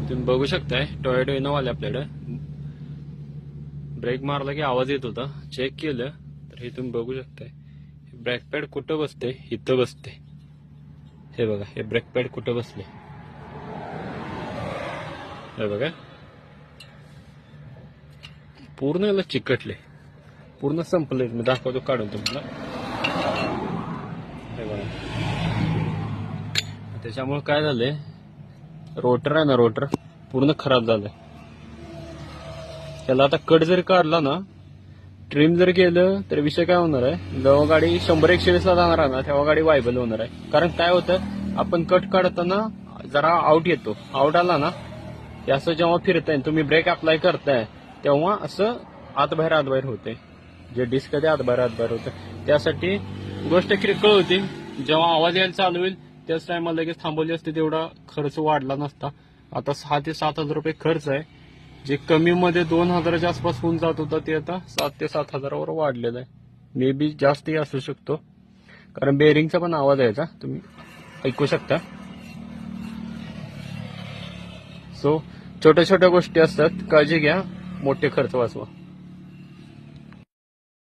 तुम्ही बघू शकताय टोयोटा इनोवा आले आपल्याकडे. ब्रेक मारला की आवाज येत होता. चेक केलं तर हे तुम्ही बघू शकताय. ब्रेक पॅड कुठं बसते? इथं बसते. हे बघा, हे ब्रेक पॅड कुठं बसले हे बघा. पूर्ण याला चिकटले, पूर्ण संपले. मी दाखवतो काढून तुम्हाला. हे बघा, त्याच्यामुळे काय झालंय, रोटर आहे ना, रोटर पूर्ण खराब झालंय. त्याला आता कट जरी काढला ना, ट्रिम जर केलं तर विषय काय होणार आहे, जेव्हा गाडी 100-120 ला जाणार आहे ना, तेव्हा गाडी वायबल होणार आहे. कारण काय होतं, आपण कट काढताना जरा आउट येतो. आउट आला ना, हे असं जेव्हा फिरताय तुम्ही ब्रेक अप्लाय करताय तेव्हा असं आतबाहेर होते. जे डिस्क आहे ते आतबाहेर होते. त्यासाठी गोष्ट किरकोळ होती. जेव्हा आवाज यायला चालू होईल त्याच टायमाला लगेच थांबवली असते, तेवढा खर्च वाढला नसता. आता 6 ते 7 हजार रुपये खर्च आहे. जे कमी मध्ये 2,000च्या आसपास होऊन जात होता ते आता 7 ते 7 हजारावर वाढलेलं आहे. मे बी जास्तही असू शकतो, कारण बेरिंगचा पण आवाज यायचा, तुम्ही ऐकू शकता. सो छोट्या छोट्या गोष्टी असतात, काळजी घ्या, मोठे खर्च वाचवा.